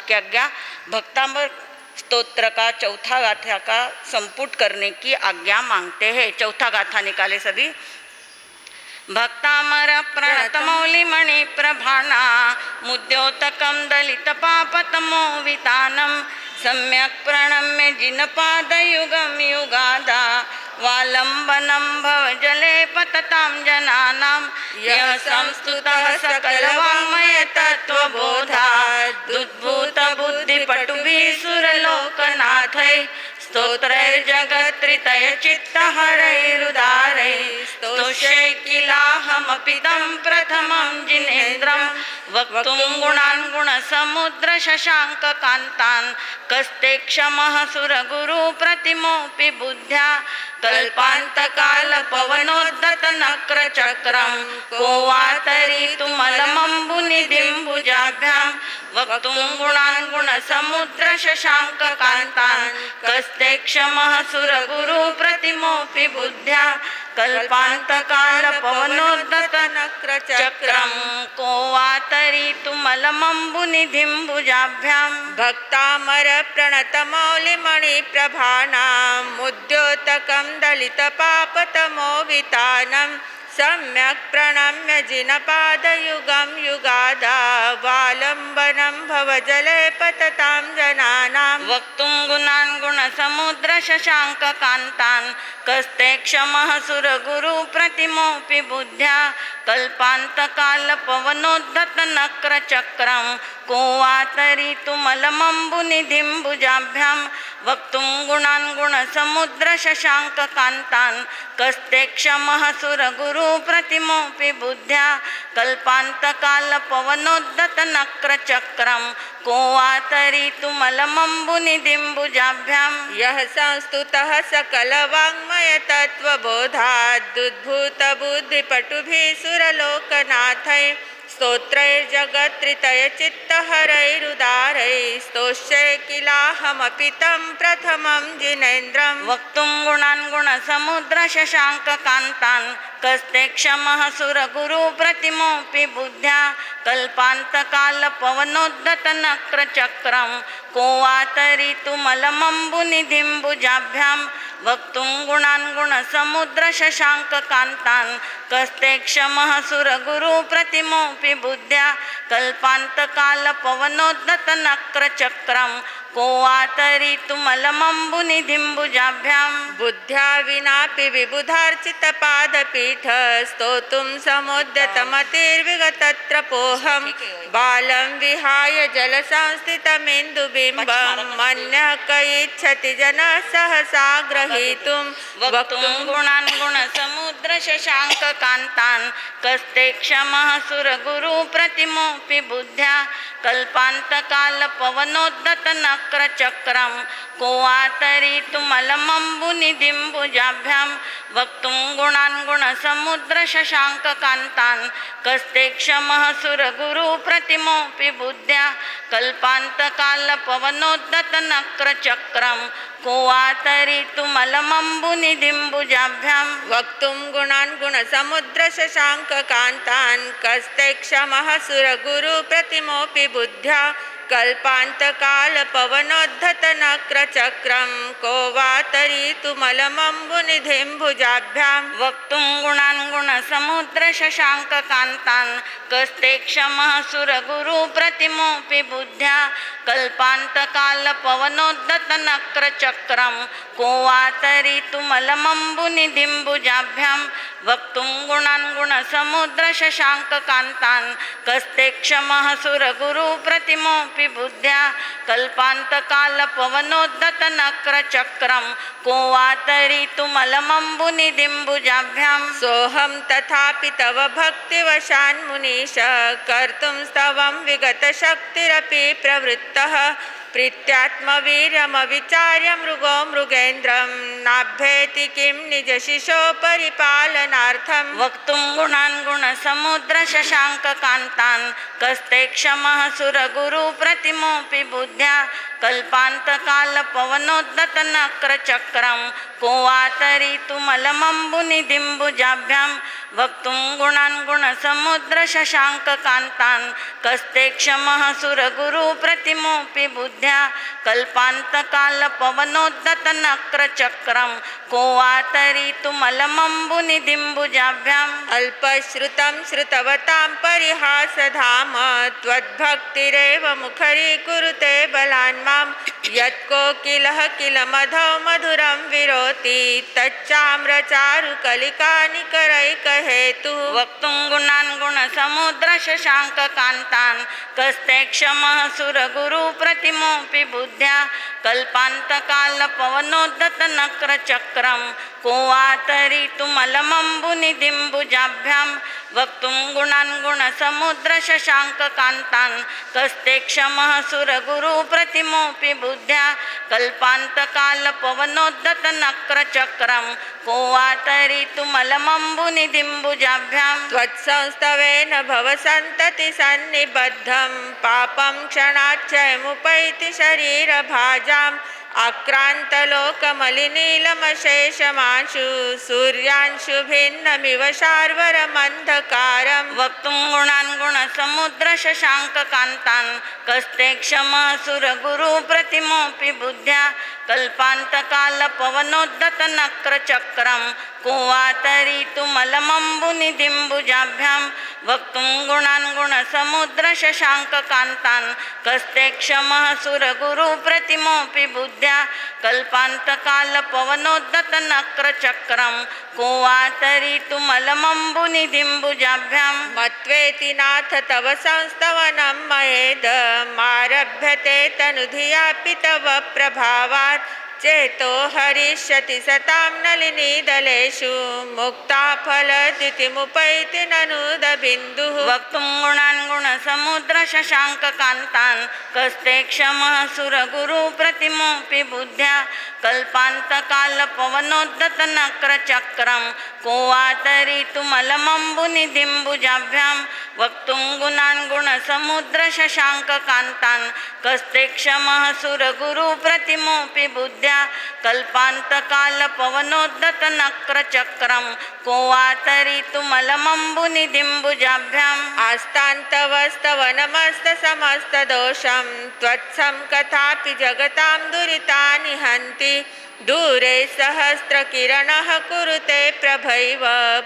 की आज्ञा भक्तामर स्तोत्र का चौथा गाथा का संपुट करने की आज्ञा मांगते हैं। चौथा गाथा निकाले सभी। भक्तामर प्रणत मौलि मणि प्रभाना मुद्योतकं दलित पापतमो वितानम सम्यक प्रणम्य जिनपाद युगम युगादा वालंबनं भव जले पततां जनानां यः संस्तुतः सकल वाङ्मय तत्त्वबोधात् उद्भूत बुद्धिपटुभिः सुरलोकनाथैः स्तोत्रैर्जगत्त्रितय चित्तहरैरुदारैः स्तोष्ये किलाहमपि तं प्रथमं जिनेन्द्रं वक्तुं गुणान् गुणसमुद्रशशाङ्ककान्तान् कस्ते क्षमः सुरगुरुप्रतिमोऽपि बुद्ध्या कल्पान्तकालपवनोद्धतनक्रचक्रं को वा तरीतुमलमम्बुनिधिं भुजाभ्यां वक्तुं गुणान् गुणसमुद्रशशाङ्ककान्तान् कस्ते क्षमः सुरगुरुप्रतिमोऽपि बुद्ध्या कल्पान्तकालपवनोद्धतनक्रचक्रं को वा तरीतुमलमम्बुनिधिं भुजाभ्यां भक्तामर प्रणतमौलिमणिप्रभानां मुद्योतकं दलितपापतमो वितानं सम्यक् प्रणम्य जिनपादयुगं युगादा वालम्बनं भवजले पततां जनानां वक्तुं गुणान् गुणसमुद्रशशाङ्ककान्तान् कस्ते क्षमः सुरगुरुप्रतिमोऽपि बुद्ध्या कल्पान्तकालपवनोद्धतनक्रचक्रं को वा तरीतुमलमम्बुनिधिं भुजाभ्यां वक्तुं गुणान् गुणसमुद्रशशाङ्ककान्तान् कस्ते क्षमः सुरगुरुप्रतिमोऽपि बुद्ध्या कल्पान्तकालपवनोद्धतनक्रचक्रं को वा तरीतुमलमम्बुनिधिं भुजाभ्यां यः संस्तुतः सकलवाङ्मय तत्त्वबोधात् उद्भूत बुद्धिपटुभिः सुरलोकनाथैः स्तोत्रैर्जगत्त्रितय चित्तहरैरुदारैः स्तोष्ये किलाहमपि तं प्रथमं जिनेन्द्रं वक्तुं गुणान् गुणसमुद्रशशाङ्ककान्तान् कस्ते क्षमः सुरगुरुप्रतिमोऽपि बुद्ध्या कल्पान्तकालपवनोद्धतनक्रचक्रं को वा तरीतुमलमम्बुनिधिं भुजाभ्यां वक्तुं गुणान् गुणसमुद्रशशाङ्ककान्तान् कस्ते क्षमः सुरगुरुप्रतिमोऽपि बुद्ध्या कल्पान्तकालपवनोद्धतनक्रचक्रं को वा तरीतुमलमम्बुनिधिं भुजाभ्यां बुद्ध्या विनापि विबुधार्चितपादपीठ स्तोतुं समुद्यतमतिर्विगतत्रपोऽहं बालं विहाय जलसंस्थितमिन्दुबिम्बं मन्यः क इच्छति जनः सहसा ग्रहीतुं वक्तुं गुणान् गुणसमुद्रशशाङ्ककान्तान् कस्ते क्षमः सुरगुरुप्रतिमोऽपि बुद्ध्या कल्पान्तकालपवनोद्धतनक्रचक्रं को वा तरीतुमलमम्बुनिधिं भुजाभ्यां वक्तुं गुणान् गुणसमुद्रशशाङ्ककान्तान् कस्ते क्षमः सुरगुरुप्रतिमोऽपि बुद्ध्या कल्पान्तकालपवनोद्धतनक्रचक्रं को वा तरीतुमलमम्बुनिधिं भुजाभ्यां वक्तुं गुणान् गुणसमुद्रशशाङ्ककान्तान् कस्ते क्षमः सुरगुरुप्रतिमोऽपि बुद्ध्या कल्पान्तकालपवनोद्धतनक्रचक्रं को वा तरीतुमलमम्बुनिधिं भुजाभ्यां वक्तुं गुणान् गुणसमुद्रशशाङ्ककान्तान् कस्ते क्षमः सुरगुरुप्रतिमोऽपि बुद्ध्या कल्पान्तकालपवनोद्धतनक्रचक्रं को वा तरीतुमलमम्बुनिधिं भुजाभ्यां वक्तुं गुणान् गुणसमुद्रशशाङ्ककान्तान् कस्ते क्षमः सुरगुरुप्रतिमोऽपि बुद्ध्या कल्पान्तकालपवनोद्धतनक्रचक्रं को वा तरीतुमलमम्बुनिधिं भुजाभ्यां सोऽहं तथापि तव भक्तिवशान्मुनीश कर्तुं स्तवं विगतशक्तिरपि प्रवृत्तः प्रीत्यात्मवीर्यमविचार्य मृगो मृगेन्द्रं नाभ्येति किं निजशिशो परिपालनार्थं वक्तुं गुणान् गुणसमुद्रशशाङ्ककान्तान् कस्ते क्षमः सुरगुरुप्रतिमोऽपि बुद्ध्या कल्पान्तकालपवनोद्धतनक्रचक्रं को वा तरितुमलमम्बुनिधिम्बुजाभ्यां वक्तुं गुणान् गुणसमुद्रशशाङ्ककान्तान् कस्ते क्षमः सुरगुरुप्रतिमोऽपि बुद्ध्या कल्पान्तकालपवनोद्धतनक्रचक्रं को वा तरितुमलमम्बुनिधिम्बुजाभ्याम् अल्पश्रुतं श्रुतवतां परिहासधाम त्वद्भक्तिरेव मुखरीकुरुते बलान् मां यत्कोकिलः किल मधौ मधुरं विरोति तच्चाम्रचारुकलिकानिकरैकहेतुः वक्तुं गुणान् गुणसमुद्रशशाङ्ककान्तान् कस्ते क्षमः सुरगुरुप्रतिमोऽपि बुद्ध्या कल्पान्तकालपवनोद्धतनक्रचक्रं को वा तरितुमलमम्बुनिधिम्बुजाभ्यां वक्तुं गुणान् गुणसमुद्रशशाङ्ककान्तान् कस्ते क्षमः सुरगुरुप्रतिमोऽपि बुद्ध्या कल्पान्तकालपवनोद्धतनक्रचक्रं को वा तरितुमलमम्बुनिधिम्बुजाभ्यां त्वत्संस्तवेन भवसन्ततिसन्निबद्धं पापं क्षणाच्चयमुपैति शरीरभाजाम् आक्रान्तलोकमलिनीलमशेषमांशु सूर्यांशुभिन्नमिव शार्वरमन्धकारम् वक्तुं गुणान् गुणसमुद्रशशाङ्ककान्तान् कस्ते क्षमः सुरगुरुप्रतिमोऽपि बुद्ध्या कल्पान्तकालपवनोद्धतनक्रचक्रं को वा तरितुमलमम्बुनिधिम्बुजाभ्यां वक्तुं गुणान् गुणसमुद्रशशाङ्ककान्तान् कस्ते क्षमः सुरगुरुप्रतिमोऽपि बुद्ध्या कल्पान्तकालपवनोद्धतनक्रचक्रं को वा तरितुमलमम्बुनिधिम्बुजाभ्यां मत्वेति नाथ तव संस्तवनं मयेदमारभ्यते तनुधियापि तव प्रभावात् चेतो हरिष्यति सतां नलिनीदलेषु मुक्ताफलद्युतिमुपैति ननुदबिन्दुः वक्तुं गुणान् गुणसमुद्रशशाङ्ककान्तान् कस्ते क्षमः सुरगुरुप्रतिमोऽपि बुद्ध्या कल्पान्तकालपवनोद्धतनक्रचक्रं को वा तरितुमलमम्बुनिधिम्बुजाभ्यां वक्तुं गुणान् गुणसमुद्रशशाङ्ककान्तान् कस्ते क्षमः सुरगुरुप्रतिमोऽपि बुद्ध्या कल्पान्तकालपवनोद्धतनक्रचक्रं को वा तरितुमलमम्बुनिधिम्बुजाभ्याम् आस्तान्तवस्तवनमस्तसमस्तदोषं त्वत्संकथापि जगतां दुरितानि हन्ति दूरे सहस्रकिरणः कुरुते प्रभैव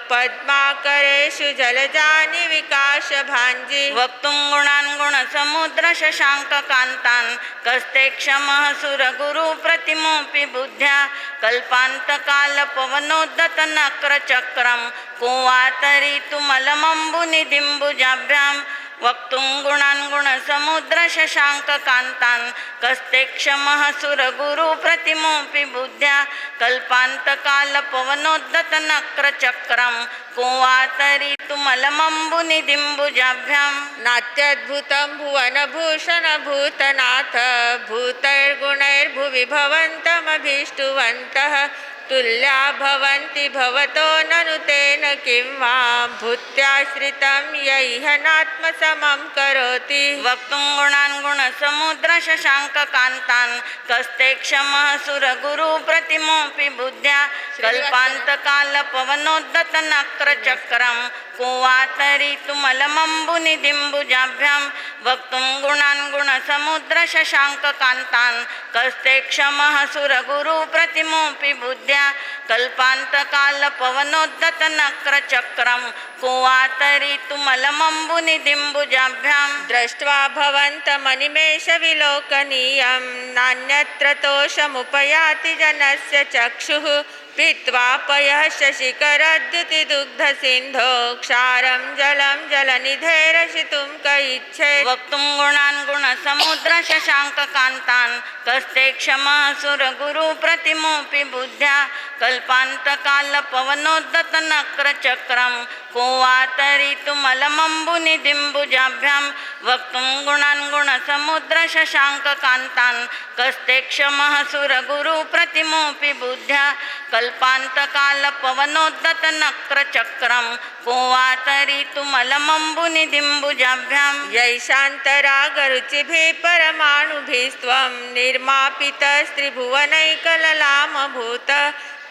पद्माकरेषु जलजानि विकाशभाञ्जि वक्तुं गुणान् गुणसमुद्रशशाङ्ककान्तान् कस्ते क्षमः सुरगुरुप्रतिमोऽपि बुद्ध्या कल्पान्तकालपवनोद्धतनक्रचक्रं को वा तरितुमलमम्बुनिधिम्बुजाभ्यां वक्तुं गुणान् गुणसमुद्रशशाङ्ककान्तान् कस्ते क्षमः सुरगुरुप्रतिमोऽपि बुद्ध्या कल्पान्तकालपवनोद्धतनक्रचक्रं को वा तरितुमलमम्बुनिधिम्बुजाभ्यां नात्यद्भुतं भुवनभूषणभूतनाथ भूतैर्गुणैर्भुवि भवन्तमभीष्टुवन्तः तुल्या भवन्ति भवतो ननु तेन किं वा भूत्याश्रितं यैह नात्मसमं करोति वक्तुं गुणान् गुणसमुद्रशशाङ्ककान्तान् कस्ते क्षमः सुरगुरुप्रतिमोऽपि बुद्ध्या कल्पान्तकालपवनोद्धतनक्रचक्रं को वा तरितुमलमम्बुनिधिम्बुजाभ्यां वक्तुं गुणान् गुणसमुद्रशशाङ्ककान्तान् कस्ते क्षमः सुरगुरुप्रतिमोऽपि बुद्ध्या कल्पान्तकालपवनोद्धतनक्रचक्रं को वा तरितुमलमम्बुनिधिम्बुजाभ्यां दृष्ट्वा भवन्तमनिमेषविलोकनीयं नान्यत्र तोषमुपयाति जनस्य चक्षुः पीत्वा पयः शशिकरद्युतिदुग्धसिन्धो क्षारं जलं जलनिधेरशितुं क इच्छेत् वक्तुं गुणान् गुणसमुद्रशशाङ्ककान्तान् कस्ते क्षमः सुरगुरुप्रतिमोऽपि बुद्ध्या कल्पान्तकालपवनोद्धतनक्रचक्रं को वा तरितुमलमम्बुनिदिम्बुजाभ्यां वक्तुं गुणान् गुणसमुद्रशशाङ्ककान्तान् कस्ते क्षमः सुरगुरुप्रतिमोऽपि बुद्ध्या कल्पान्तकालपवनोद्धतनक्रचक्रं को वा तरितुमलमम्बुनिदिम्बुजाभ्यां यैशान्तरागरुचिभिः परमाणुभिस्त्वं निर्मापितस्त्रिभुवनैकललामभूत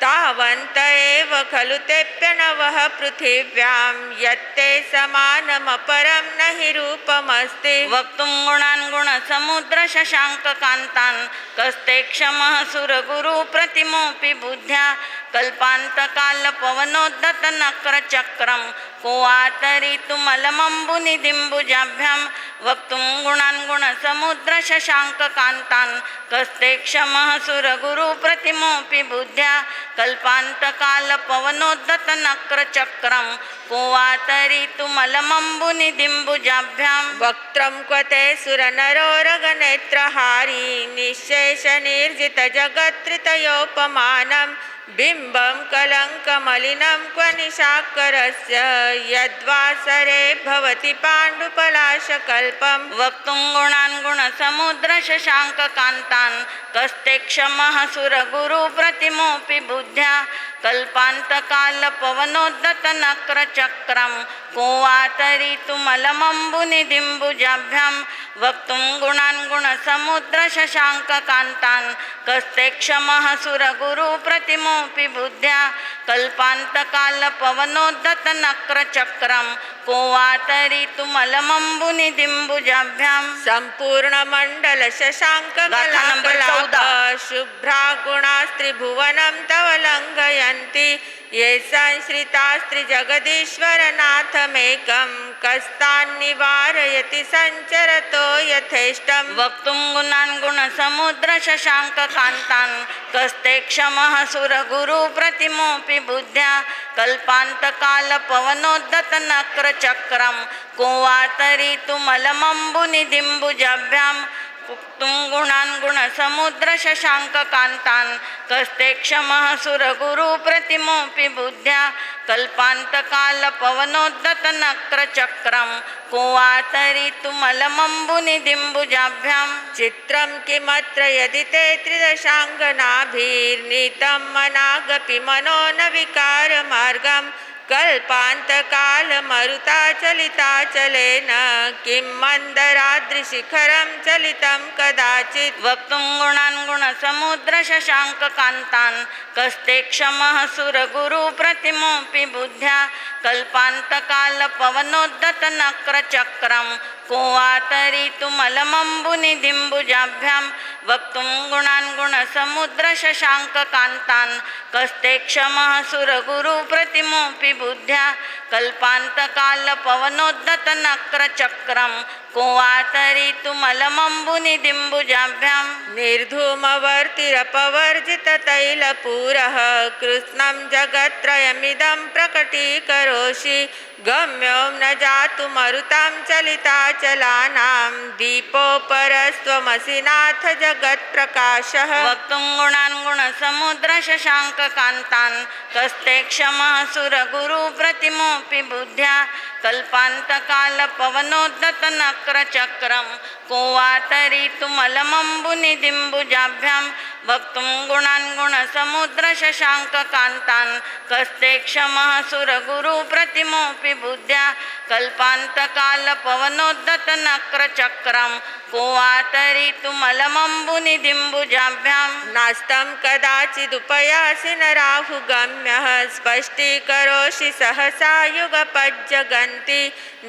तावन्त एव खलु तेऽप्यनवः पृथिव्यां यत्ते समानमपरं न हि रूपमस्ति वक्तुं गुणान् गुणसमुद्रशशाङ्ककान्तान् कस्ते क्षमः सुरगुरुप्रतिमोऽपि बुद्ध्या कल्पान्तकालपवनोद्धतनक्रचक्रं को वा तरितुमलमम्बुनिदिम्बुजाभ्यां वक्तुं गुणान् गुणसमुद्रशशाङ्ककान्तान् कस्ते क्षमः सुरगुरुप्रतिमोऽपि बुद्ध्या कल्पान्तकालपवनोद्धतनक्रचक्रं को वा तरितुमलमम्बुनिदिम्बुजाभ्यां वक्त्रं क्वते सुरनरोरगनेत्रहारी निःशेषनिर्जितजगत्त्रितयोपमानं बिम्बं कलङ्कमलिनं क्व निशाकरस्य यद्वासरे भवति पाण्डुपलाशकल्पं वक्तुं गुणान् गुणसमुद्रशशाङ्ककान्तान् कस्ते क्षमः सुरगुरुप्रतिमोऽपि बुद्ध्या कल्पान्तकालपवनोद्धतनक्रचक्रं को वा तरितुमलमम्बुनिदिम्बुजाभ्यां वक्तुं गुणान् गुणसमुद्रशशाङ्ककान्तान् कस्ते क्षमः सुरगुरुप्रतिमोऽपि बुद्ध्या कल्पान्तकालपवनोद्धतनक्रचक्रं को वा तरितुमलमम्बुनिदिम्बुजाभ्यां सम्पूर्णमण्डलशशाङ्ककलाकलाप शुभ्रा गुणास्त्रिभुवनं तव लङ्घयन्ति ये संश्रितास्त्रिजगदीश्वरनाथमेकं कस्तान्निवारयति सञ्चरतो यथेष्टं वक्तुं गुणान् गुणसमुद्रशशाङ्ककान्तान् कस्ते क्षमः सुरगुरुप्रतिमोऽपि बुद्ध्या कल्पान्तकालपवनोद्धतनक्रचक्रं को वा तरितुमलमम्बुनिदिम्बुजाभ्यां वक्तुं गुणान् गुणसमुद्रशशाङ्ककान्तान् कस्ते क्षमः सुरगुरुप्रतिमोऽपि बुद्ध्या कल्पान्तकालपवनोद्धतनक्रचक्रं को वा तरितुमलमम्बुनिदिम्बुजाभ्यां चित्रं किमत्र यदि ते त्रिदशाङ्गनाभिर्नीतं मनागपि मनो न विकारमार्गं कल्पान्तकालमरुताचलिताचलेन किं मन्दराद्रिशिखरं चलितं कदाचित् वक्तुं गुणान् गुणसमुद्रशशाङ्ककान्तान् कस्ते क्षमः सुरगुरुप्रतिमोऽपि बुद्ध्या कल्पान्तकालपवनोद्धतनक्रचक्रं को वा तरितुमलमम्बुनिदिम्बुजाभ्यां वक्तुं गुणान् गुणसमुद्रशशाङ्ककान्तान् कस्ते क्षमः सुरगुरुप्रतिमोऽपि बुद्ध्या कल्पान्तकालपवनोद्धतनक्रचक्रं को वा तरितुमलमम्बुनिदिम्बुजाभ्यां निर्धूमवर्तिरपवर्जिततैलपूरः कृत्स्नं जगत्त्रयमिदं प्रकटीकरोषि गम्यो न जातु मरुतां चलिताचलानां दीपोपरस्त्वमसि नाथ जगत्प्रकाशः वक्तुं गुणान् गुणसमुद्रशशाङ्ककान्तान् कस्ते क्षमः सुरगुरुप्रतिमोऽपि बुद्ध्या कल्पान्तकालपवनोद्धतनक्रचक्रं को वा तरितुमलमम्बुनिदिम्बुजाभ्यां वक्तुं गुणान् गुणसमुद्रशशाङ्ककान्तान् कस्ते क्षमः सुरगुरुप्रतिमोऽपि बुद्ध्या कल्पान्तकालपवनोद्धतनक्रचक्रं को वा तरितुमलमम्बुनिदिम्बुजाभ्यां नास्तं कदाचिदुपयासि न राहुगम्यः स्पष्टीकरोषि सहसा युगपज्जगन्ति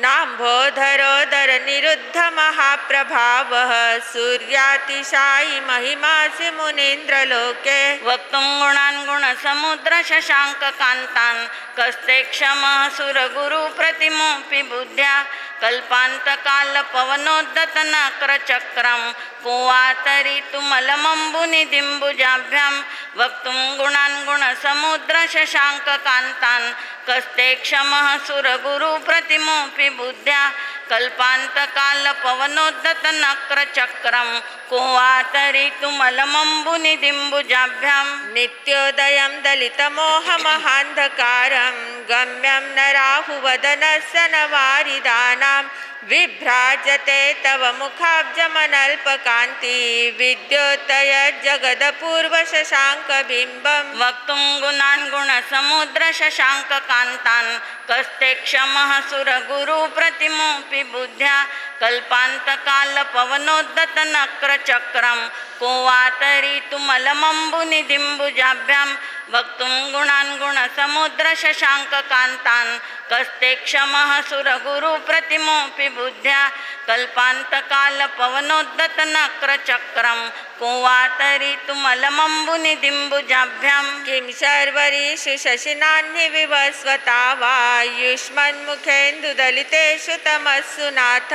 नाम्भोधरोदरनिरुद्धमहाप्रभावः सूर्यातिशायि महिमासि मुनीन्द्रलोके वक्तुं गुणान् गुणसमुद्रशशाङ्ककान्तान् कस्ते क्षमः सुरगुरुप्रतिमोऽपि बुद्ध्या कल्पान्तकालपवनोद्धतनक्रचक्रं को वा तरितुमलमम्बुनिदिम्बुजाभ्यां वक्तुं गुणान् गुणसमुद्रशशाङ्ककान्तान् कस्ते क्षमः सुरगुरुप्रतिमोऽपि बुद्ध्या कल्पान्तकालपवनोद्धतनक्रचक्रं को वा तरितुमलमम्बुनिदिम्बुजाभ्यां नित्योदयं दलितमोहमहान्धकारं गम्यं न राहुवदनस्य न वारिदानां विभ्राजते तव मुखाब्जमनल्पकान्ति विद्योतयज्जगदपूर्वशशाङ्कबिम्बम् वक्तुं गुणान् गुणसमुद्रशशाङ्ककान्तान् कस्ते क्षमः सुरगुरुप्रतिमोऽपि बुद्ध्या कल्पान्तकालपवनोद्धतनक्रचक्रं को वा तरीतुमलमम्बुनिधिम्बुजाभ्यां वक्तुं गुणान् गुणसमुद्रशशाङ्ककान्तान् कस्ते क्षमः सुरगुरुप्रतिमोऽपि बुद्ध्या कल्पान्तकालपवनोद्धतनक्रचक्रं को वा तरीतुमलमम्बुनिधिम्बुजाभ्यां किं शर्वरीषु शशिनान्हि विवस्वता वा युष्मन्मुखेन्दुदलितेषु तमस्सु नाथ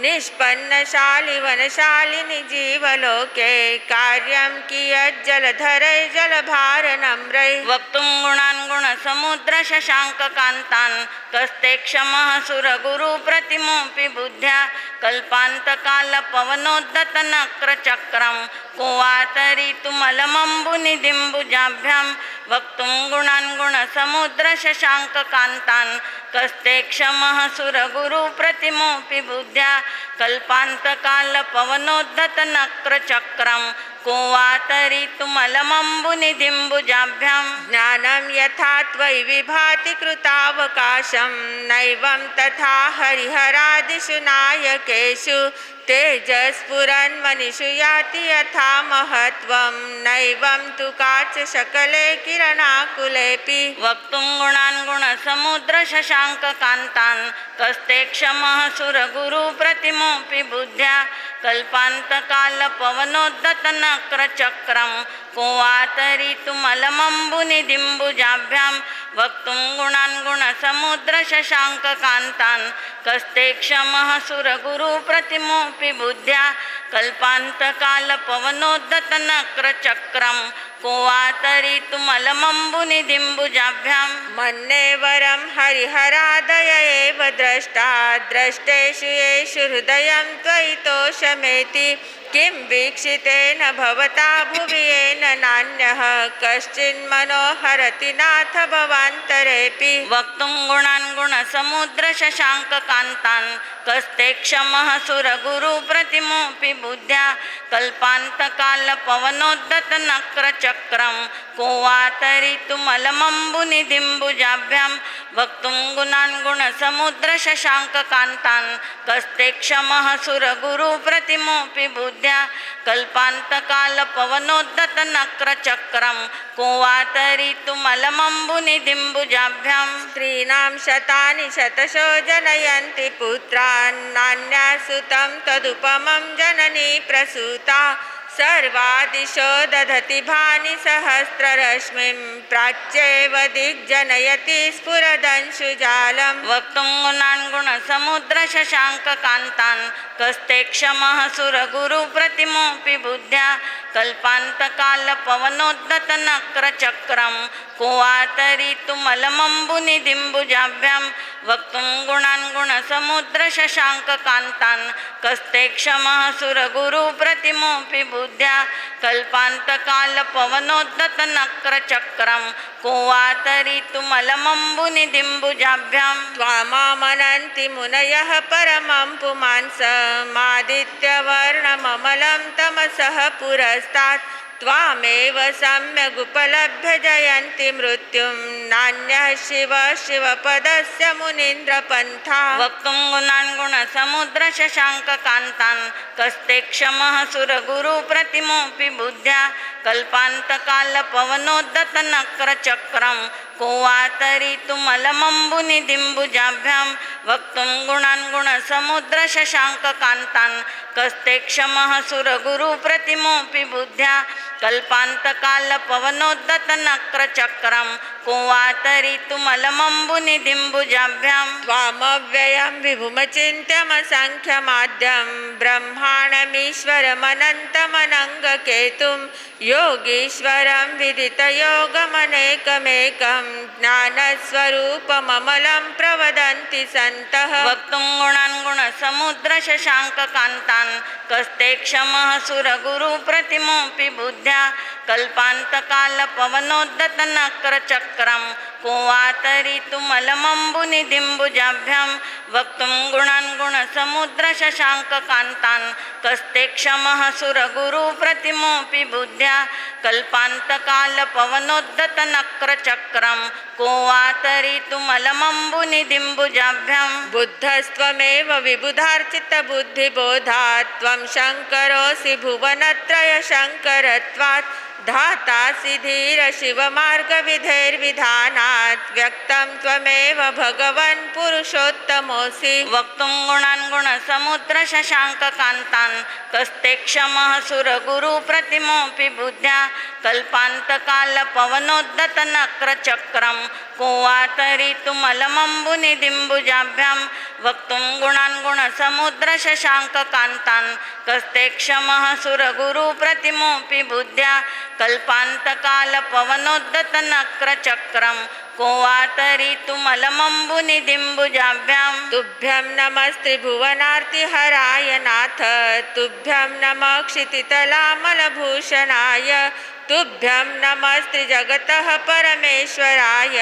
निष्पन्नशालिवनशालिनि जीवलोके कार्यं कियज्जलधरैर्जलभारनम्रै वक्तुं गुणान् गुणसमुद्रशशाङ्ककान्तान् कस्ते क्षमः सुरगुरुप्रतिमोऽपि बुद्ध्या कल्पान्तकालपवनोद्धतनक्रचक्रं को वा तरीतुमलमम्बुनिधिम्बुजाभ्यां वक्तुं गुणान् गुणसमुद्रशशाङ्ककान्तान् कस्ते क्षमः सुरगुरुप्रतिमोऽपि बुद्ध्या कल्पान्तकालपवनोद्धतनक्रचक्रं को वा तरीतुमलमम्बुनिधिम्बुजाभ्यां ज्ञानं यथा त्वयि विभाति कृतावकाशं नैवं तथा हरिहरादिषु नायकेषु तेजस्फुरन्मनिषु याति यथा महत्त्वं नैवं तु काचशकले किरणाकुलेऽपि वक्तुं गुणान् गुणसमुद्रशशाङ्ककान्तान् कस्ते क्षमः सुरगुरुप्रतिमोऽपि बुद्ध्या कल्पान्तकालपवनोद्धतनक्रचक्रं को वा तरीतुमलमम्बुनिधिम्बुजाभ्यां वक्तुं गुणान् गुणसमुद्रशशाङ्ककान्तान् कस्ते क्षमः सुरगुरुप्रतिमोऽपि बुद्ध्या कल्पान्तकालपवनोद्धतनक्रचक्रं को वा तरीतुमलमम्बुनिधिम्बुजाभ्यां मन्ये वरं हरिहरादय एव द्रष्टा द्रष्टेषु येषु हृदयं त्वयि तोषमेति किं वीक्षितेन भवता भुवि येन नान्यः कश्चिन्मनोहरति नाथ भवान्तरेऽपि वक्तुं गुणान् गुणसमुद्रशशाङ्ककान्तान् कस्ते क्षमः सुरगुरुप्रतिमोऽपि बुद्ध्या कल्पान्तकालपवनोद्धतनक्रचक्रं को वा तरीतुमलमम्बुनिधिम्बुजाभ्यां वक्तुं गुणान् गुणसमुद्रशशाङ्ककान्तान् कस्ते क्षमः सुरगुरुप्रतिमोऽपि बुद्ध्या कल्पान्तकालपवनोद्धतनक्रचक्रं को वा तरीतुमलमम्बुनिधिम्बुजाभ्यां स्त्रीणां शतानि शतशो जनयन्ति पुत्रान् नान्यासुतं तदुपमं जननी प्रसूता सर्वादिशो दधति भानि सहस्ररश्मिं प्राच्येव दिग्जनयति स्फुरदंशुजालं वक्तुं गुणान् गुणसमुद्रशशाङ्ककान्तान् कस्ते क्षमः सुरगुरुप्रतिमोऽपि बुद्ध्या कल्पान्तकालपवनोद्धतनक्रचक्रं को वा तरीतुमलमम्बुनिधिम्बुजाभ्यां वक्तुं गुणान् गुणसमुद्रशशाङ्ककान्तान् कस्ते क्षमः सुरगुरुप्रतिमोऽपि बुद्ध्या कल्पान्तकालपवनोद्धतनक्रचक्रं को वा तरीतुमलमम्बुनिधिम्बुजाभ्यां त्वामामनन्ति मुनयः परमं पुमांसमादित्यवर्णममलं तमसः पुरस्तात् त्वामेव सम्यगुपलभ्य जयन्ति मृत्युं नान्यः शिव शिवपदस्य मुनीन्द्रपन्था वक्तुं गुणान् गुणसमुद्रशशाङ्ककान्तान् कस्ते क्षमः सुरगुरुप्रतिमोऽपि बुद्ध्या कल्पान्तकालपवनोद्धतनक्रचक्रं को वा तरीतुमलमम्बुनिधिम्बुजाभ्यां वक्तुं गुणान् गुणसमुद्रशशाङ्ककान्तान् कस्ते क्षमः सुरगुरुप्रतिमोऽपि बुद्ध्या कल्पान्तकालपवनोद्धतनक्रचक्रं को वा तरीतुमलमम्बुनिधिम्बुजाभ्यां त्वामव्ययं विभुमचिन्त्यमसङ्ख्यमाद्यं ब्रह्माणमीश्वरमनन्तमनङ्गकेतुं योगीश्वरं विदितयोगमनेकमेकं ज्ञानस्वरूपममलं प्रवदन्ति सन्तः वक्तुं गुणान् गुणसमुद्रशशाङ्ककान्तान् कस्ते क्षमः सुरगुरुप्रतिमोऽपि बुद्ध्या कल्पान्तकालपवनोद्धतनक्रचक्रं को वा तरितुमलमम्बुनिदिम्बुजाभ्यां वक्तुं गुणान् गुणसमुद्रशशाङ्ककान्तान् कस्ते क्षमः सुरगुरुप्रतिमोऽपि बुद्ध्या कल्पान्तकालपवनोद्धतनक्रचक्रं को वा तरितुमलमम्बुनिदिम्बुजाभ्यां बुद्धस्त्वमेव विबुधार्चितबुद्धिबोधात् त्वं शङ्करोऽसि भुवनत्रयशङ्करत्वात् धातासि धीरशिवमार्गविधेर्विधानात् व्यक्तं त्वमेव भगवन् पुरुषोत्तमोऽसि वक्तुं गुणान् गुणसमुद्रशशाङ्ककान्तान् कस्ते क्षमः सुरगुरुप्रतिमोऽपि बुद्ध्या कल्पान्तकालपवनोद्धतनक्रचक्रं को वा तरितुमलमम्बुनिदिम्बुजाभ्यां वक्तुं गुणान् गुणसमुद्रशशाङ्ककान्तान् कस्ते क्षमः सुरगुरुप्रतिमोऽपि बुद्ध्या कल्पान्तकालपवनोद्धतनक्रचक्रं को वा तरितुमलमम्बुनिदिम्बुजाभ्यां तुभ्यं नमस्त्रिभुवनार्तिहराय नाथ तुभ्यं नमः क्षितितलामलभूषणाय तुभ्यं नमस्त्रिजगतः परमेश्वराय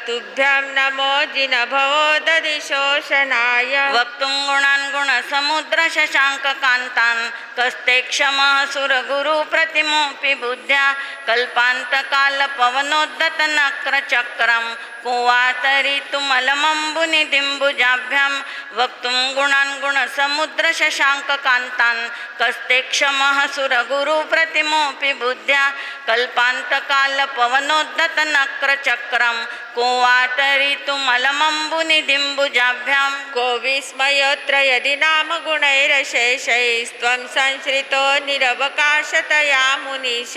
तुभ्यं नमो जिनभवोदधिशोषणाय वक्तुं गुणान् गुणसमुद्रशशाङ्ककान्तान् कस्ते क्षमः सुरगुरुप्रतिमोऽपि बुद्ध्या कल्पान्तकालपवनोद्धतनक्रचक्रं को वा तरितुमलमम्बुनिदिम्बुजाभ्यां वक्तुं गुणान् गुणसमुद्रशशाङ्ककान्तान् कस्ते क्षमः सुरगुरुप्रतिमोऽपि बुद्ध्या कल्पान्तकालपवनोद्धतनक्रचक्रं को वा तरितुमलमम्बुनिदिम्बुजाभ्यां को विस्मयोऽत्र यदि नाम गुणैरशेषैस्त्वं संश्रितो निरवकाशतया मुनीश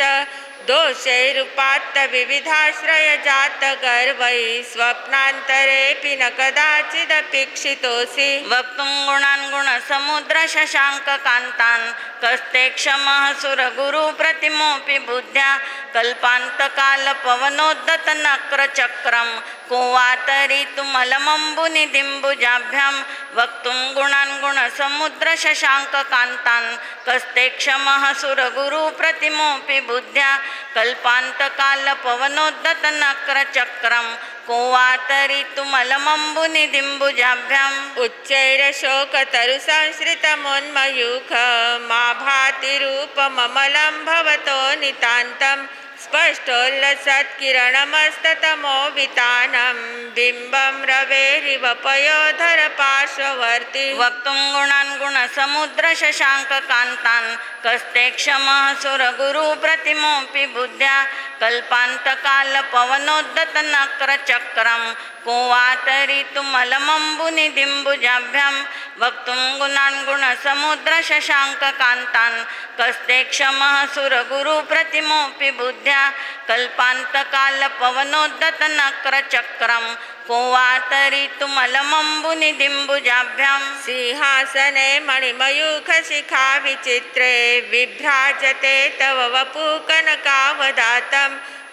दोषैरुपात्तविविधाश्रयजातगर्वैः स्वप्नान्तरेऽपि न कदाचिदपेक्षितोऽसि वक्तुं गुणान् गुणसमुद्रशशाङ्ककान्तान् कस्ते क्षमः सुरगुरुप्रतिमोऽपि बुद्ध्या कल्पान्तकालपवनोद्धतनक्रचक्रं को वा तरितुमलमम्बुनिदिम्बुजाभ्यां वक्तुं गुणान् गुणसमुद्रशशाङ्ककान्तान् कस्ते क्षमः सुरगुरुप्रतिमोऽपि बुद्ध्या कल्पान्तकालपवनोद्धतनक्रचक्रं को वा तरितुमलमम्बुनिदिम्बुजाभ्याम् उच्चैरशोकतरुसंश्रितमुन्मयूखमा भाति रूपममलं भवतो नितान्तं स्पष्टोल्लसत्किरणमस्ततमोवितानं बिम्बं रवेरिव पयोधर पार्श्ववर्ति वक्तुं गुणान् गुणसमुद्रशशाङ्ककान्तान् कस्ते क्षमः सुरगुरुप्रतिमोऽपि बुद्ध्या कल्पान्तकालपवनोद्धतनक्रचक्रं को वा तरितुमलमम्बुनिदिम्बुजाभ्यां वक्तुं गुणान् गुणसमुद्रशशाङ्ककान्तान् कस्ते क्षमः सुरगुरुप्रतिमोऽपि बुद्ध्या कल्पान्तकालपवनोद्धतनक्रचक्रं को वा तरितुमलमम्बुनिदिम्बुजाभ्यां सिंहासने मणिमयूखशिखा विचित्रे विभ्राजते तव वपुः कनकावदातं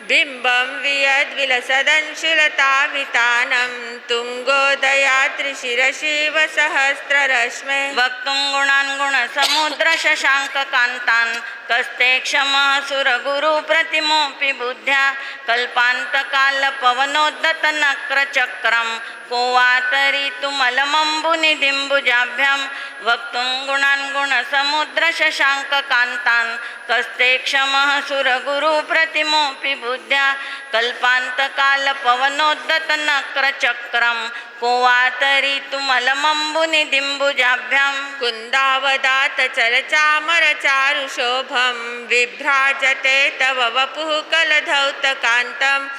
बिम्बं वियद्विलसदंशुलतावितानं तुङ्गोदयात्रिशिरशिव सहस्ररश्मे वक्तुं गुणान् गुणसमुद्रशशाङ्ककान्तान् कस्ते क्षमः सुरगुरुप्रतिमोऽपि बुद्ध्या कल्पान्तकालपवनोद्धतनक्रचक्रं को वा तरितुमलमम्बुनिदिम्बुजाभ्यां वक्तुं गुणान् गुणसमुद्रशशाङ्ककान्तान् कस्ते क्षमः सुरगुरुप्रतिमोऽपि बुद्ध्या कल्पान्तकालपवनोद्धतनक्रचक्रं को वा तरितुमलमम्बुनिदिम्बुजाभ्यां कुन्दावदातचलचामरचारुशोभं विभ्राजते तव वपुः कलधौतकान्तम्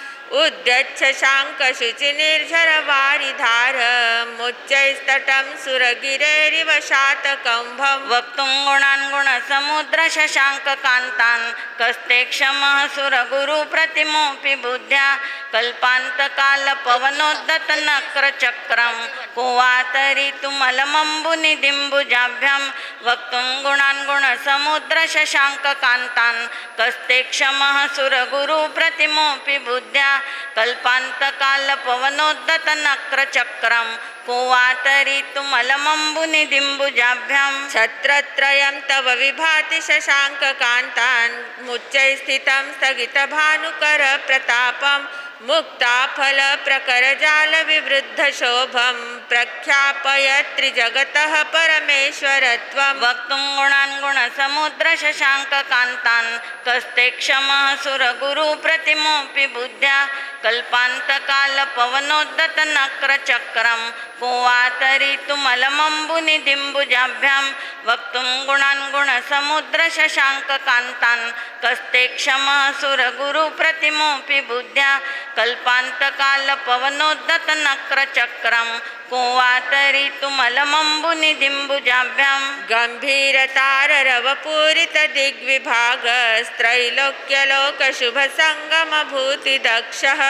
उद्यच्छशाङ्कशुचिनिर्झरवारिधारमुच्चैस्तटं सुरगिरेरिव शातकौम्भं वक्तुं गुणान् गुणसमुद्रशशाङ्ककान्तान् कस्ते क्षमः सुरगुरुप्रतिमोऽपि बुद्ध्या कल्पान्तकालपवनोद्धतनक्रचक्रं को वा तरितुमलमम्बुनिदिम्बुजाभ्यां वक्तुं गुणान् गुणसमुद्रशशाङ्ककान्तान् कस्ते क्षमः सुरगुरुप्रतिमोऽपि बुद्ध्या कल्पान्तकालपवनोद्धतनक्रचक्रं को वा तरितुमलमम्बुनिदिम्बुजाभ्यां छत्रत्रयं तव विभाति शशाङ्ककान्तान् मुच्चैस्थितं स्थगितभानुकर प्रतापं मुक्ताफलप्रकरजालविवृद्धशोभं प्रख्यापयत्रिजगतः परमेश्वरत्वं वक्तुं गुणान् गुणसमुद्रशशाङ्ककान्तान् कस्ते क्षमः सुरगुरुप्रतिमोऽपि बुद्ध्या कल्पान्तकालपवनोद्धतनक्रचक्रं को वा तरितुमलमम्बुनिधिम्बुजाभ्यां वक्तुं गुणान् गुणसमुद्रशशाङ्ककान्तान् कस्ते क्षमः सुरगुरुप्रतिमोऽपि बुद्ध्या कल्पान्तकालपवनोद्धतनक्रचक्रं को वा तरितुमलमम्बुनिधिम्बुजाभ्यां गम्भीरताररवपूरितदिग्विभागस्त्रैलोक्यलोकशुभसङ्गमभूतिदक्षः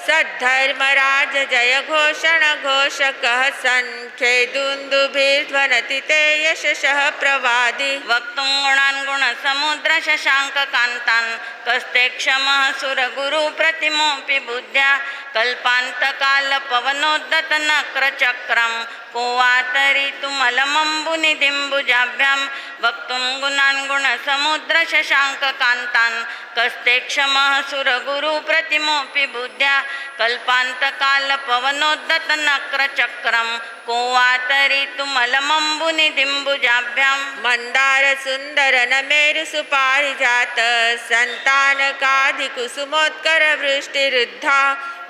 सद्धर्मराज जय घोषण घोषकः सन्खेदुन्दुभिर्ध्वनति ते यशसः प्रवादि वक्तुं गुणान् गुणसमुद्रशशाङ्ककान्तान् कस्ते क्षमः सुरगुरुप्रतिमोऽपि बुद्ध्या कल्पान्तकालपवनोद्धतनक्रचक्रं को वा तरितुमलमम्बुनिधिम्बुजाभ्यां वक्तुं गुणान् गुणसमुद्रशशाङ्ककान्तान् कस्ते क्षमः सुरगुरुप्रतिमोऽपि बुद्ध्या कल्पान्तकालपवनोद्धतनक्रचक्रं को वा तरितुमलमम्बुनिधिम्बुजाभ्यां मन्दारसुन्दरनमेरुसुपारिजात सन्तानकाधिकुसुमोत्करवृष्टिरुद्धा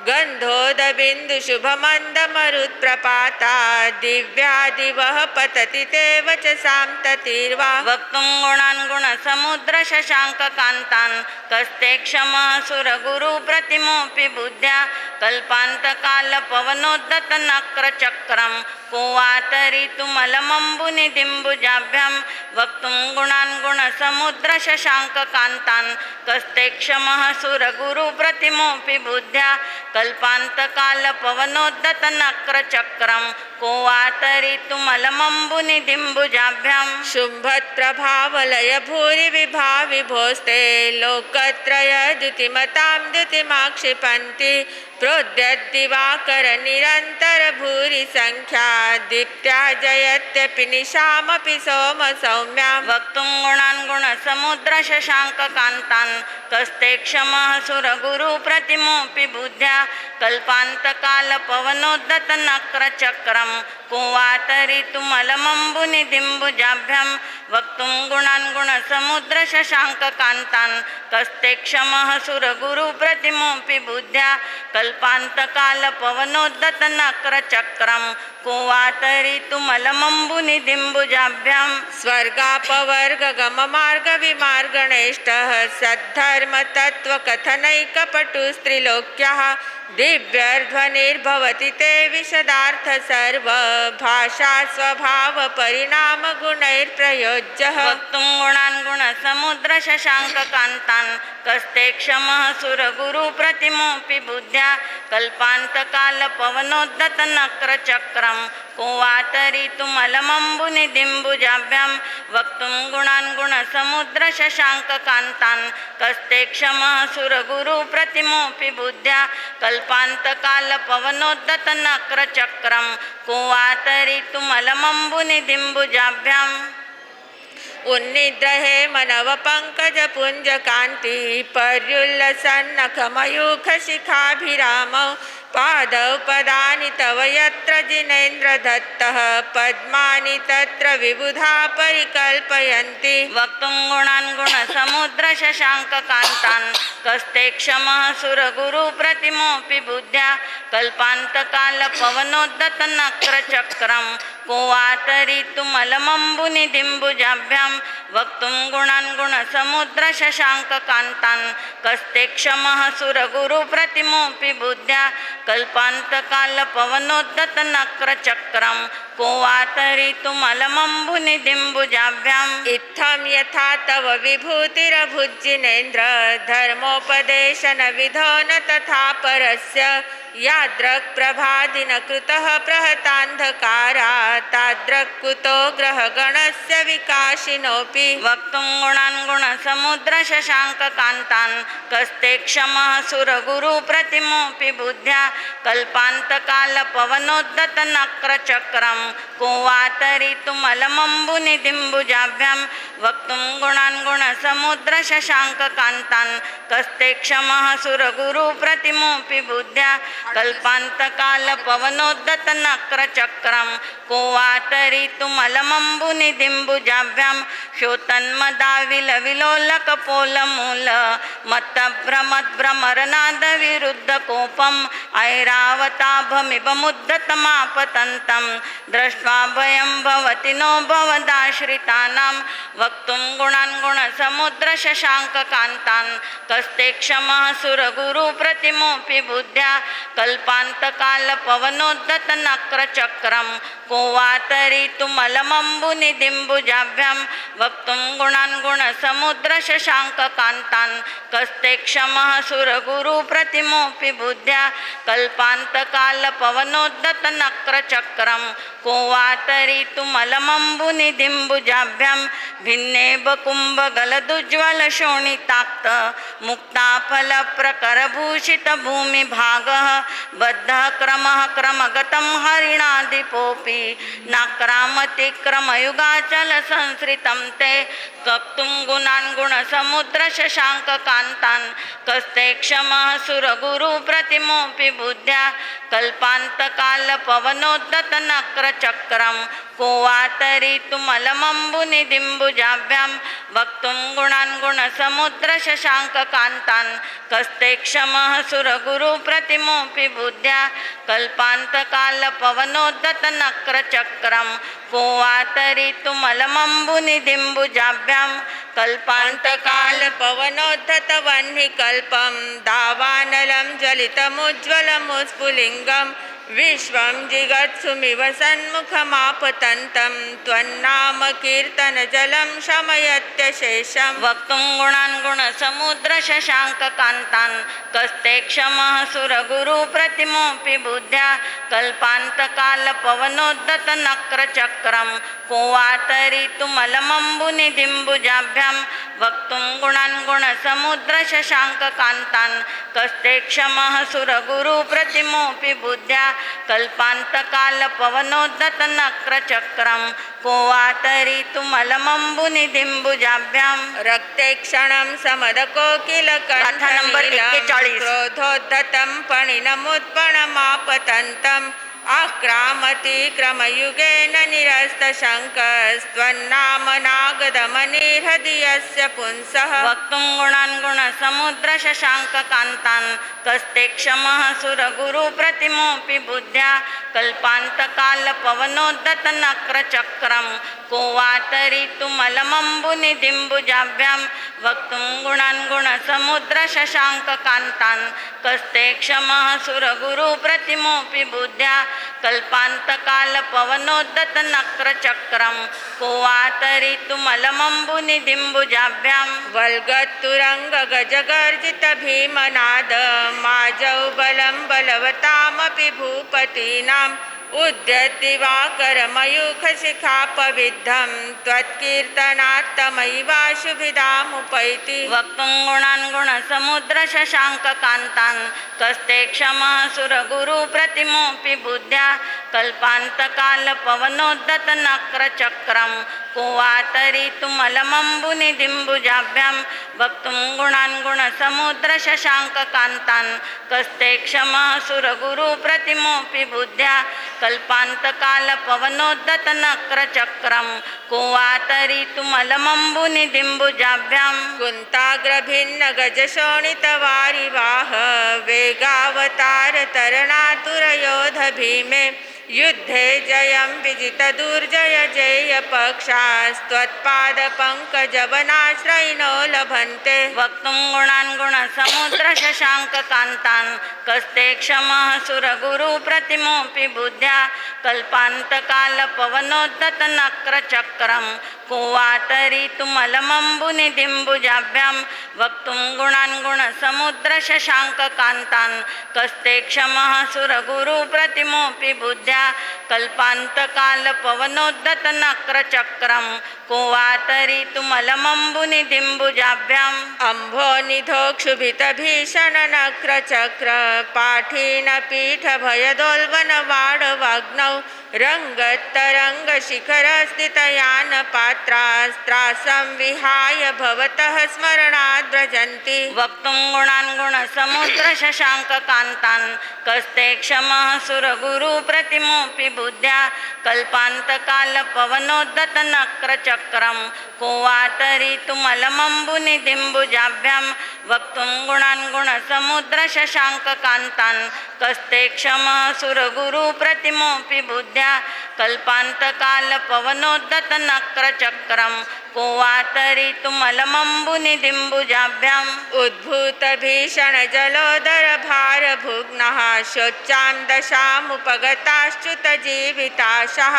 गन्धोदबिन्दुशुभमन्दमरुत्प्रपाता दिव्यादिवः पतति ते वचसां ततिर्वा वक्तुं गुणान् गुणसमुद्रशशाङ्ककान्तान् कस्ते क्षमः सुरगुरुप्रतिमोऽपि बुद्ध्या कल्पान्तकालपवनोद्धतनक्रचक्रं को वा तरितुमलमम्बुनिधिम्बुजाभ्यां वक्तुं गुणान् गुणसमुद्रशशाङ्ककान्तान् कस्ते क्षमः सुरगुरुप्रतिमोऽपि बुद्ध्या कल्पान्तकालपवनोद्धतनक्रचक्रं को वा तरितुमलमम्बुनिधिम्बुजाभ्यां शुम्भत्प्रभावलय भूरिविभाविभोस्ते लोकत्रय द्युतिमतां द्युतिमाक्षिपन्ति प्रोद्यद्दिवाकरनिरन्तरभूरिसङ्ख्या दीप्त्या जयत्यपि निशामपि सोमसौम्यां वक्तुं गुणान् गुणसमुद्रशशाङ्ककान्तान् कस्ते क्षमः सुरगुरुप्रतिमोऽपि बुद्ध्या कल्पान्तकालपवनोद्धतनक्रचक्रं को वा तरितुमलमम्बुनिधिम्बुजाभ्यां वक्तुं गुणान् गुणसमुद्रशशाङ्ककान्तान् कस्ते क्षमः सुरगुरुप्रतिमोऽपि बुद्ध्या कल्पान्तकालपवनोद्धतनक्रचक्रं को वा तरितुमलमम्बुनिधिम्बुजाभ्यां स्वर्गापवर्गगममार्गविमार्गणेष्टः सद्धर्मतत्त्वकथनैकपटुस्त्रिलोक्यः दिव्यर्ध्वनिर्भवति ते विशदार्थसर्वभाषा स्वभावपरिणामगुणैर्प्रयोज्यः वक्तुं गुणान् गुणसमुद्रशशाङ्ककान्तान् कस्ते क्षमः सुरगुरुप्रतिमोऽपि बुद्ध्या कल्पान्तकालपवनोद्धतनक्रचक्रं को वा तरितुमलमम्बुनिधिम्बुजाभ्यां वक्तुं गुणान् गुणसमुद्रशशाङ्ककान्तान् कस्ते क्षमः सुरगुरुप्रतिमोऽपि बुद्ध्या कल्पान्तकालपवनोद्धतनक्रचक्रं को वा तरितुमलमम्बुनिधिम्बुजाभ्यां उन्निद्रहे मनवपङ्कजपुञ्जकान्ति पर्युल्लसन्नखमयूखशिखाभिरामौ पादौ पदानि तव यत्र जिनेन्द्रदत्तः पद्मानि तत्र विबुधा परिकल्पयन्ति वक्तुं गुणान् गुणसमुद्रशशाङ्ककान्तान् कस्ते क्षमः सुरगुरुप्रतिमोऽपि बुद्ध्या कल्पान्तकालपवनोद्धतनक्रचक्रं को वा तरितुमलमम्बुनिधिम्बुजाभ्यां वक्तुं गुणान् गुणसमुद्रशशाङ्ककान्तान् कस्ते क्षमः सुरगुरुप्रतिमोऽपि बुद्ध्या कल्पान्तकालपवनोद्धतनक्रचक्रं को वा तरितुमलमम्बुनिधिम्बुजाभ्याम् इत्थं यथा तव विभूतिरभुज्जिनेन्द्र धर्मोपदेशनविधो न तथा परस्य यादृक्प्रभादिन कृतः प्रहतान्धकारात् तादृक्कुतो ग्रहगणस्य विकाशिनोऽपि वक्तुं गुणान् गुणसमुद्रशशाङ्ककान्तान् कस्ते क्षमः सुरगुरुप्रतिमोऽपि बुद्ध्या कल्पान्तकालपवनोद्धतनक्रचक्रं को वा तरितुमलमम्बुनिधिम्बुजाभ्यां वक्तुं गुणान् गुणसमुद्रशशाङ्ककान्तान् कस्ते क्षमः सुरगुरुप्रतिमोऽपि बुद्ध्या कल्पान्तकालपवनोद्धतनक्रचक्रं को वा तरितुमलमम्बुनिधिम्बुजाभ्यां श्योतन्मदाविलविलोलकपोलमूल मत्तभ्रमद्भ्रमरनादविरुद्धकोपम् ऐरावताभमिवमुद्धतमापतन्तं दृष्ट्वा भयं भवति नो भवदाश्रितानां वक्तुं गुणान् गुणसमुद्रशशाङ्ककान्तान् कस्ते क्षमः सुरगुरुप्रतिमोऽपि बुद्ध्या कल्पान्तकालपवनोद्धतनक्रचक्रं को वा तरितुमलमम्बुनिधिम्बुजाभ्यां वक्तुं गुणान् गुणसमुद्रशशाङ्ककान्तान् कस्ते क्षमः सुरगुरुप्रतिमोऽपि बुद्ध्या कल्पान्तकालपवनोद्धतनक्रचक्रं को वा तरितुमलमम्बुनिधिम्बुजाभ्यां भिन्ने बकुम्भगलदुज्ज्वलशोणिताक्त मुक्ताफलप्रकरभूषितभूमिभागः बद्धः क्रमः क्रमगतं हरिणादिपोऽपि नाक्रामति क्रमयुगाचलसंसृतं ते वक्तुं गुणान् गुणसमुद्रशशाङ्ककान्तान् कस्ते क्षमः सुरगुरुप्रतिमोऽपि बुद्ध्या कल्पान्तकालपवनोद्धतनक्रचक्रं को वा तरितुमलमम्बुनिधिम्बुजाभ्यां वक्तुं गुणान् गुणसमुद्रशशाङ्ककान्तान् कस्ते क्षमः सुरगुरुप्रतिमोऽपि बुद्ध्या कल्पान्तकालपवनोद्धतनक्रचक्रं को वा तरितुमलमम्बुनिधिम्बुजाभ्यां कल्पान्तकालपवनोद्धतवह्निकल्पं दावानलं ज्वलितमुज्ज्वलमुस्फुलिङ्गं विश्वं जिगत्सुमिव सन्मुखमापतन्तं त्वन्नामकीर्तनजलं शमयत्यशेषं वक्तुं गुणान् गुणसमुद्रशशाङ्ककान्तान् कस्ते क्षमः सुरगुरुप्रतिमोऽपि बुद्ध्या कल्पान्तकालपवनोद्धतनक्रचक्रं को वा तरितुमलमम्बुनिधिम्बुजाभ्यां वक्तुं गुणान् गुणसमुद्रशशाङ्ककान्तान् कस्ते क्षमः सुरगुरुप्रतिमोऽपि बुद्ध्या कल्पान्तकालपवनोद्धतनक्रचक्रं को वा तरितुमलमम्बुनिधिम्बुजाभ्यां रक्ते क्षणं गाथा नंबर 41 क्रोधोद्धतं पणिनमुत्पणमापतन्तम् आक्रामति क्रमयुगेन निरस्तशङ्कस्त्वन्नामनागदमनिर्हृदयस्य पुंसः वक्तुं गुणान् गुणसमुद्रशशाङ्ककान्तान् कस्ते क्षमः सुरगुरुप्रतिमोऽपि बुद्ध्या कल्पान्तकालपवनोद्धतनक्रचक्रं को वा तरितुमलमम्बुनिधिम्बुजाभ्यां वक्तुं गुणान् गुणसमुद्रशशाङ्ककान्तान् कस्ते क्षमः सुरगुरुप्रतिमोऽपि बुद्ध्या कल्पान्तकालपवनोद्धतनक्रचक्रं को वा तरितुमलमम्बुनिधिम्बुजाभ्यां वल्गत्तुरङ्गगजगर्जितभीमनाद माजौ बलं बलवतामपि भूपतीनाम् उद्यद्दिवाकरमयूखशिखापविद्धं त्वत्कीर्तनात्तमैवाशुभिदामुपैति वक्तुं गुणान् गुणसमुद्रशशाङ्ककान्तान् कस्ते क्षमः सुरगुरुप्रतिमोऽपि बुद्ध्या कल्पान्तकालपवनोद्धतनक्रचक्रं को वा तरितुमलमम्बुनिधिम्बुजाभ्यां वक्तुं गुणान् गुणसमुद्रशशाङ्ककान्तान् कस्ते क्षमः सुरगुरुप्रतिमोऽपि बुद्ध्या कल्पान्तकालपवनोद्धतनक्रचक्रं को वा तरितुमलमम्बुनिधिम्बुजाभ्यां कुन्ताग्रभिन्नगजशोणितवारिवाह वेगावतारतरणातुरयोध भीमे युद्धे जयं विजितदुर्जय जयपक्षास्त्वत्पादपङ्कजवनाश्रयिणो लभन्ते वक्तुं गुणान् गुणसमुद्रशशाङ्ककान्तान् कस्ते क्षमः सुरगुरुप्रतिमोऽपि बुद्ध्या कल्पान्तकालपवनोद्धतनक्रचक्रं को वा तरितुमलमम्बुनिधिम्बुजाभ्यां वक्तुं गुणान् गुणसमुद्रशशाङ्ककान्तान् कस्ते क्षमः सुरगुरुप्रतिमोऽपि बुद्ध्या कल्पान्तकालपवनोद्धतनक्रचक्रं को वा तरितुमलमम्बुनिधिम्बुजाभ्यां अम्भोनिधोक्षुभितभीषणनक्रचक्र पाठीनपीठभयदोल्बनवाडवाग्नौ रङ्गतरङ्गशिखरस्थितयानपात्रास्त्रासं विहाय भवतः स्मरणाद् व्रजन्ति वक्तुं गुणान् गुणसमुद्रशशाङ्ककान्तान् कस्ते क्षमः सुरगुरुप्रतिमोऽपि बुद्ध्या कल्पान्तकालपवनोद्धतनक्रचक्रं को वा तरितुमलमम्बुनिधिम्बुजाभ्यां वक्तुं गुणान् गुणसमुद्रशशाङ्ककान्तान् कस्ते क्षमः सुरगुरुप्रतिमोऽपि बुद्ध्या कल्पान्तकालपवनोद्धतनक्रचक्रं को वा तरितुमलमम्बुनिधिम्बुजाभ्याम् उद्भूतभीषणजलोदरभारभुग्नः शोच्चां दशामुपगताश्च्युतजीविताशः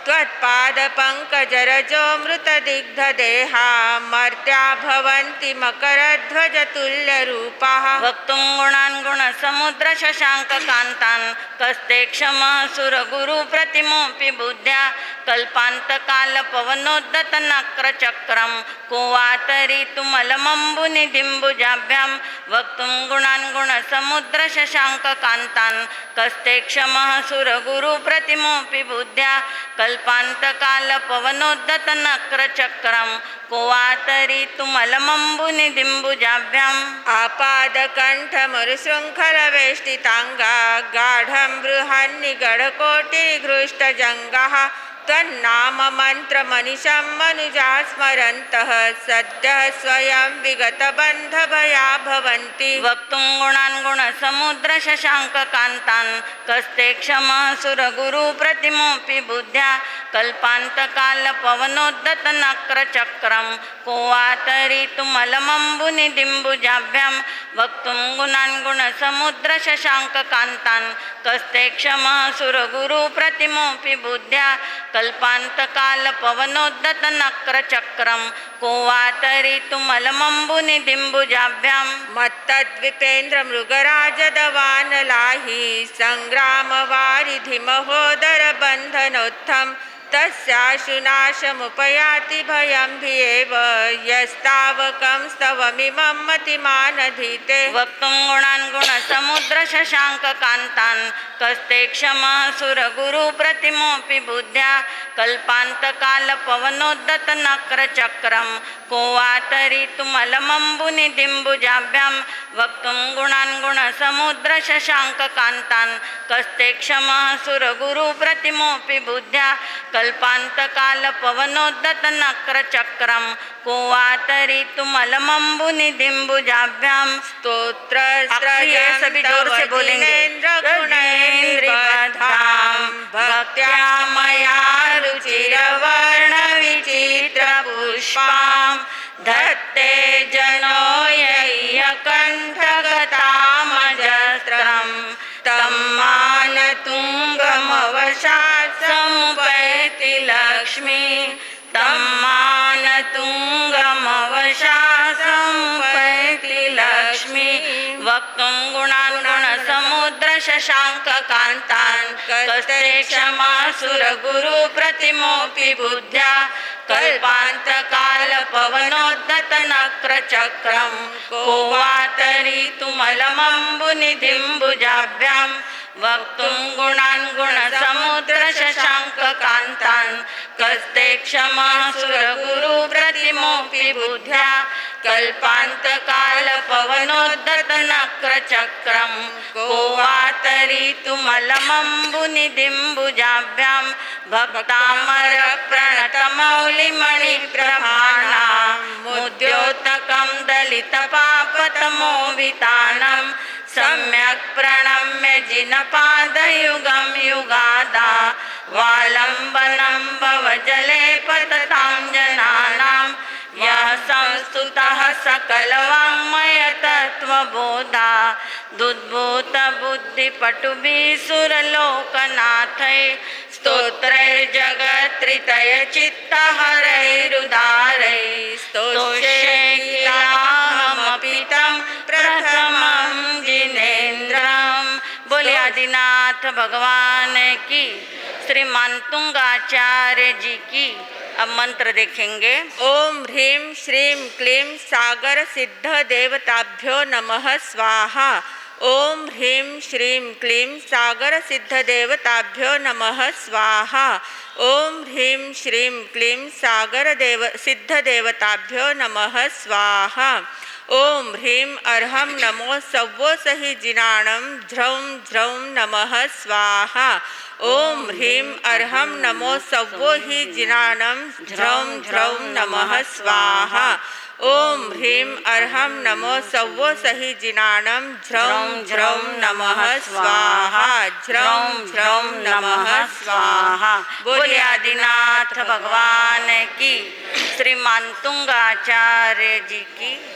त्वत्पादपङ्कजरजो मृतदिग्धदेहा मर्त्या भवन्ति मकरध्वजतुल्यरूपाः वक्तुं गुणान् गुणसमुद्रशशाङ्ककान्तान् कस्ते क्षमः सुरगुरुप्रतिमोऽपि बुद्ध्या कल्पान्तकालपवनोद्धतनक्रचक्रं को वा तरितुमलमम्बुनिधिम्बुजाभ्यां वक्तुं गुणान् गुणसमुद्रशशाङ्ककान्तान् कस्ते क्षमः सुरगुरुप्रतिमोऽपि बुद्ध्या कल्पान्तकालपवनोद्धतनक्रचक्रं को वा तरितुमलमम्बुनिधिम्बुजाभ्याम् आपादकण्ठमरुशृङ्खलवेष्टिताङ्गा गाढं बृहन्निगडकोटिनिघृष्टजङ्गः त्वन्नाममन्त्रमनिशं मनुजा स्मरन्तः सद्यः स्वयं विगतबन्धभया भवन्ति वक्तुं गुणान् गुणसमुद्रशशाङ्ककान्तान् कस्ते क्षमः सुरगुरुप्रतिमोऽपि बुद्ध्या कल्पान्तकालपवनोद्धतनक्रचक्रं को वा तरितुमलमम्बुनिधिम्बुजाभ्यां वक्तुं गुणान् गुणसमुद्रशशाङ्ककान्तान् कस्ते क्षमः सुरगुरुप्रतिमोऽपि बुद्ध्या कल्पान्तकालपवनोद्धतनक्रचक्रं को वा तरितुमलमम्बुनिधिम्बुजाभ्याम् मत्तद्विपेन्द्रमृगराजदवानलाहि सङ्ग्रामवारिधिमहोदरबन्धनोत्थं तस्याशुनाशमुपयाति भयं भियेव यस्तावकं स्तवमिमं मतिमानधीते वक्तुं गुणान् गुणसमुद्रशशाङ्ककान्तान् कस्ते क्षमः सुरगुरुप्रतिमोऽपि बुद्ध्या कल्पान्तकालपवनोद्धतनक्रचक्रं को वा तरितुमलमम्बुनिधिम्बुजाभ्यां वक्तुं गुणान् गुणसमुद्रशशाङ्ककान्तान् कस्ते क्षमः सुरगुरुप्रतिमोऽपि बुद्ध्या कल्पान्तकालपवनोद्धतनक्रचक्रं को वा तरितुमलमम्बुनिधिम्बुजाभ्याम् स्तोत्रत्रयं सभी जोर से बोलेंगे भक्त्या मया रुचिरवर्णविचित्रपुष्पां धत्ते जनो यह्यकण्ठगतामजस्त्रं तं मानतुङ्गमवशात् समुपैति लक्ष्मी तं मानतुङ्गमवशात् समुपैति लक्ष्मी वक्तुं गुणान् गुणसमुद्रशशाङ्ककान्तान् कस्ते क्षमः सुरगुरुप्रतिमोऽपि बुद्ध्या कल्पान्तकालपवनोद्धतनक्रचक्रं को वा तरितुमलमम्बुनिधिम्बुजाभ्यां वक्तुं गुणान् गुणसमुद्रशशाङ्ककान्तान् कस्ते क्षमः सुरगुरुप्रतिमोऽपि बुद्ध्या कल्पान्तकालपवनोद्धतनक्रचक्रं को वा तरितुमलमम्बुनिधिम्बुजाभ्यां भक्तामरप्रणतमौलिमणिप्रभाणां मुद्योतकं दलितपापतमोवितानं सम्यक् प्रणम्य जिनपादयुगं युगादा वालम्बनं भवजले पततां जनानां यः संस्तुतः सकलवाङ्मयतत्त्वबोधा दुद्भूतबुद्धिपटुभिः सुरलोकनाथैः स्तोत्रैर्जगत्त्रितयचित्तहरैरुदारैः स्तोष्यैलाहमपि तं प्रथमं जिनेन्द्रम्। बोले आदिनाथ भगवान की, श्रीमान तुंगाचार्य जी की। अब मंत्र देखेंगे। ओम ह्रीं श्रीं क्लीं सागर सिद्ध देवताभ्यो नमः स्वाहा। ओम ह्रीं श्रीं क्लीं सागर सिद्धदेवताभ्यो नमः स्वाहा। ओम ह्रीं श्रीं क्लीं सागर सिद्धदेवताभ्यो नमः स्वाहा। ओम ह्रीं अर्हं नमो सव्वो सहि जिनाणं झ्रौं झ्रौं नमः स्वाहा। ओम ह्रीं अर्हं नमो सव्वो हि जिनाणं झ्रौं झ्रौं नमः स्वाहा। ओम ह्रीं अर्हं नमो सव्वो सहि जिनाणं झ्रौं झ्रौं नमः स्वाहा। झ्रौं झ्रौं नमः स्वाहा। बोलिए आदिनाथ भगवान की, श्री मानतुंगाचार्य जी की।